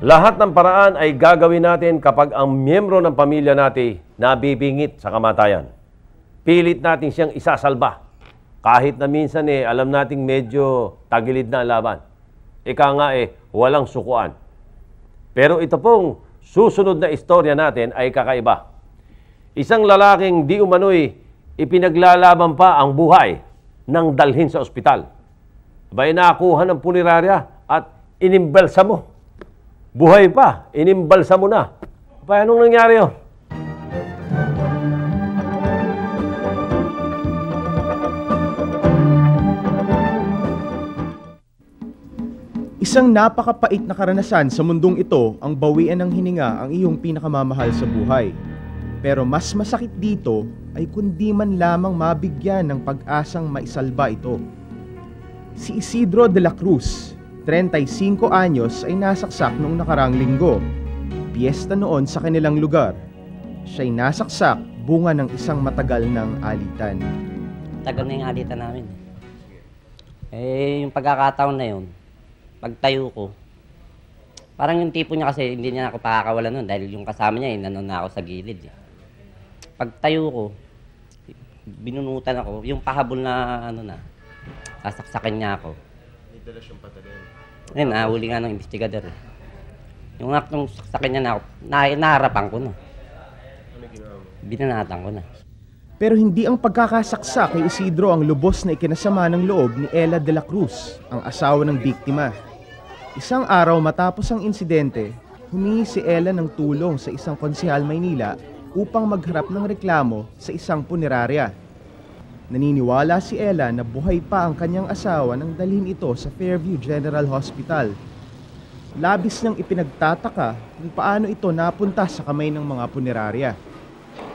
Lahat ng paraan ay gagawin natin kapag ang miyembro ng pamilya natin nabibingit sa kamatayan. Pilit natin siyang isasalba. Kahit na minsan alam nating medyo tagilid na ang laban. Ika nga walang sukuan. Pero ito pong susunod na istorya natin ay kakaiba. Isang lalaking di umano'y ipinaglalaban pa ang buhay nang dalhin sa ospital. Abay nakuha ng punerarya at inimbalsa mo. Buhay pa, inimbalsa mo na. Paano nangyari yun? Isang napakapait na karanasan sa mundong ito ang bawian ng hininga ang iyong pinakamamahal sa buhay. Pero mas masakit dito ay kundi man lamang mabigyan ng pag-asang maisalba ito. Si Isidro de la Cruz, 35 anyos ay nasaksak noong nakarang linggo. Piyesta noon sa kanilang lugar. Siya'y nasaksak bunga ng isang matagal ng alitan. Tagal na yung alitan namin. Yung pagkakataon na yun, pagtayo ko, parang yung tipo niya kasi hindi niya ako pakakawalan nun dahil yung kasama niya, nanon na ako sa gilid. Pagtayo ko, binunutan ako, yung pahabol na sasaksakin niya ako. May dala siyang patalim. Ngayon, nahuli nga ng investigador. Yung aktong saksakin niya na ako, naharapan ko na. Ano ginawa mo? Binanatan ko na. Pero hindi ang pagkakasaksak kay Isidro ang lubos na ikinasama ng loob ni Ella de la Cruz, ang asawa ng biktima. Isang araw matapos ang insidente, humingi si Ella ng tulong sa isang konsehal Maynila upang magharap ng reklamo sa isang punerarya. Naniniwala si Ella na buhay pa ang kanyang asawa nang dalhin ito sa Fairview General Hospital. Labis niyang ipinagtataka kung paano ito napunta sa kamay ng mga punerarya.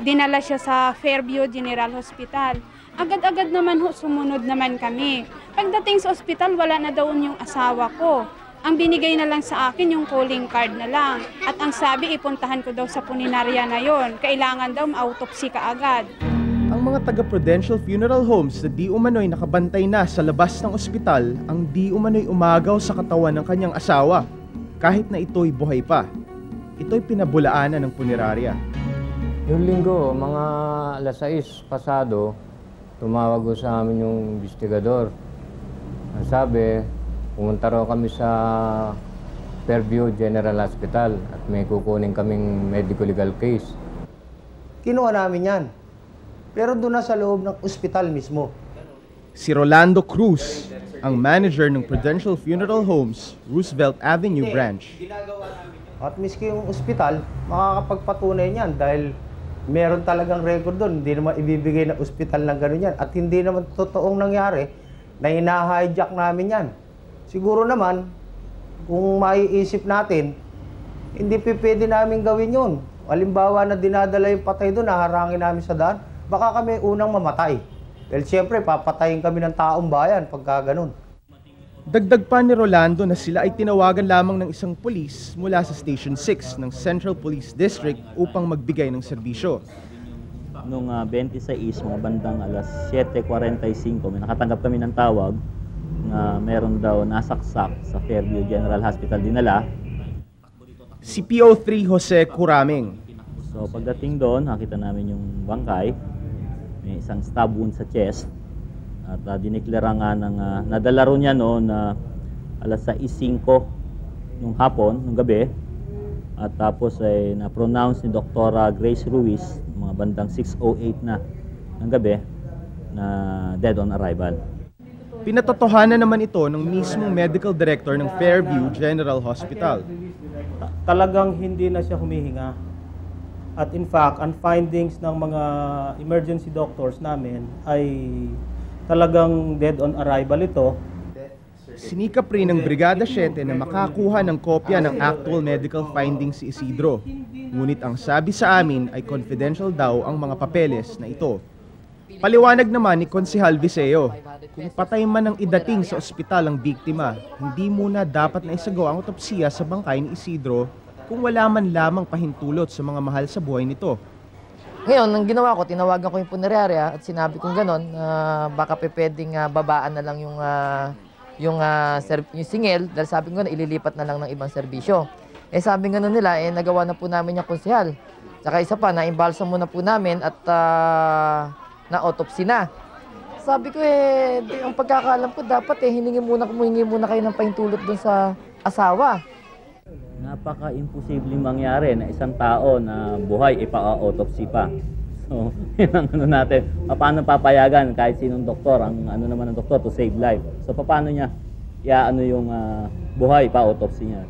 Dinala siya sa Fairview General Hospital. Agad-agad naman sumunod naman kami. Pagdating sa ospital, wala na daw yung asawa ko. Ang binigay na lang sa akin yung calling card na lang. At ang sabi, ipuntahan ko daw sa punerarya na yon. Kailangan daw ma-autopsy ka agad. Ang mga taga-Prudential Funeral Homes na di umano'y nakabantay na sa labas ng ospital ang di umano'y umagaw sa katawan ng kanyang asawa kahit na ito'y buhay pa. Ito'y pinabulaanan ng punerarya. Yung linggo, mga alas 6 pasado, tumawag ko sa amin yung investigador. Ang sabi, pumunta raw kami sa Fairview General Hospital at may kukunin kaming medico-legal case. Kinuha namin yan. Pero doon na sa loob ng ospital mismo. Si Rolando Cruz, ang manager ng Prudential Funeral Homes, Roosevelt Avenue Branch. At miski yung ospital, makakapagpatunay niyan dahil meron talagang record doon. Hindi naman ibibigay ng ospital ng gano'n yan. At hindi naman totoong nangyari na hina-hijack namin yan. Siguro naman, kung maiisip natin, hindi pwede namin gawin yun. Halimbawa na dinadala yung patay doon, naharangin namin sa daan, baka kami unang mamatay. Dahil siyempre, papatayin kami ng taong bayan pagka ganun. Dagdag pa ni Rolando na sila ay tinawagan lamang ng isang pulis mula sa Station 6 ng Central Police District upang magbigay ng serbisyo. Noong 26, mga bandang alas 7:45, may nakatanggap kami ng tawag na meron daw nasaksak sa Fairview General Hospital dinala. Si PO3 Jose Curaming. So pagdating doon, nakita namin yung bangkay. May isang stab wound sa chest. At diniklara nga ng nadala ro niya noon na alas 6:05 nung hapon, nung gabi. At tapos ay na-pronounce ni Dr. Grace Ruiz, mga bandang 6:08 na ng gabi, na dead on arrival. Pinatotohanan naman ito ng mismong medical director ng Fairview General Hospital. Talagang hindi na siya humihinga. At in fact, ang findings ng mga emergency doctors namin ay talagang dead on arrival ito. Sinikap rin ng Brigada 7 na makakuha ng kopya ng actual medical findings si Isidro. Ngunit ang sabi sa amin ay confidential daw ang mga papeles na ito. Paliwanag naman ni Konsehal Viseo, kung patay man ang idating sa ospital ang biktima, hindi muna dapat na isagawa ang otopsiya sa bangkay ni Isidro kung wala man lamang pahintulot sa mga mahal sa buhay nito. Ngayon, ang ginawa ko, tinawagan ko yung punerarya at sinabi kong gano'n, baka pwedeng babaan na lang yung singil, dahil sabi ko na ililipat na lang ng ibang serbisyo. Eh sabi nga nun nila, nagawa na po namin yung konsehal. Tsaka isa pa, naimbalsa muna po namin at na-autopsy na. Sabi ko ang pagkakaalam ko dapat humingi muna kayo ng pahintulot dun sa asawa. Napaka-imposibleng mangyari na isang tao na buhay ipa-autopsy pa. So, yun ang ano natin. Paano papayagan kahit sinong doktor, ang ano naman ng doktor to save life. So, paano niya iaano yung buhay pa-autopsy niya?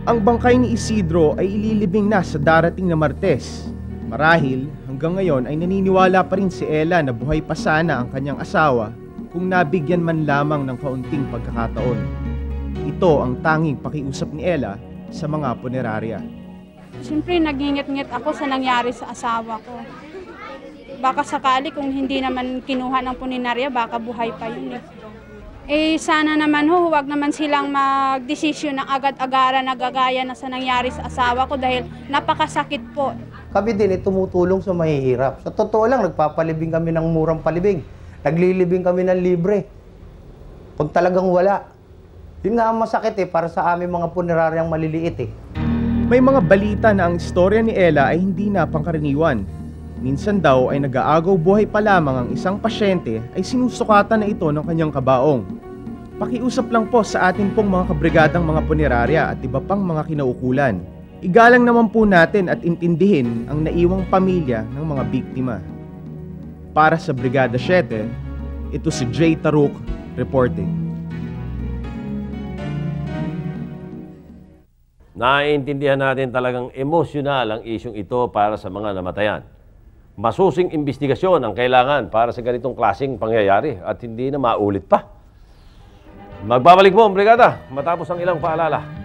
Ang bangkay ni Isidro ay ililibing na sa darating na Martes. Marahil, hanggang ngayon ay naniniwala pa rin si Ella na buhay pa sana ang kanyang asawa kung nabigyan man lamang ng kaunting pagkakataon. Ito ang tanging pakiusap ni Ella sa mga punerarya. Siyempre, nagingit-ngit ako sa nangyari sa asawa ko. Baka sakali kung hindi naman kinuha ng punerarya, baka buhay pa yun sana naman huwag naman silang magdesisyon ng agad-agaran na gagaya na sa nangyari sa asawa ko dahil napakasakit po. Kami din tumutulong sa mahihirap. Sa totoo lang, nagpapalibing kami ng murang palibing. Naglilibing kami ng libre. Pag talagang wala. Yun nga ang masakit para sa aming mga puneraryang maliliit May mga balita na ang istorya ni Ella ay hindi na pangkaraniwan. Minsan daw ay nag-aagaw buhay pa lamang ang isang pasyente ay sinusukatan na ito ng kanyang kabaong. Pakiusap lang po sa atin pong mga kabrigadang mga punerarya at iba pang mga kinaukulan. Igalang naman po natin at intindihin ang naiwang pamilya ng mga biktima. Para sa Brigada 7, ito si Jay Taruk reporting. Naiintindihan natin talagang emosyonal ang isyong ito para sa mga namatayan. Masusing investigasyon ang kailangan para sa ganitong klaseng pangyayari at hindi na maulit pa. Magbabalik mo ang brigada matapos ang ilang paalala.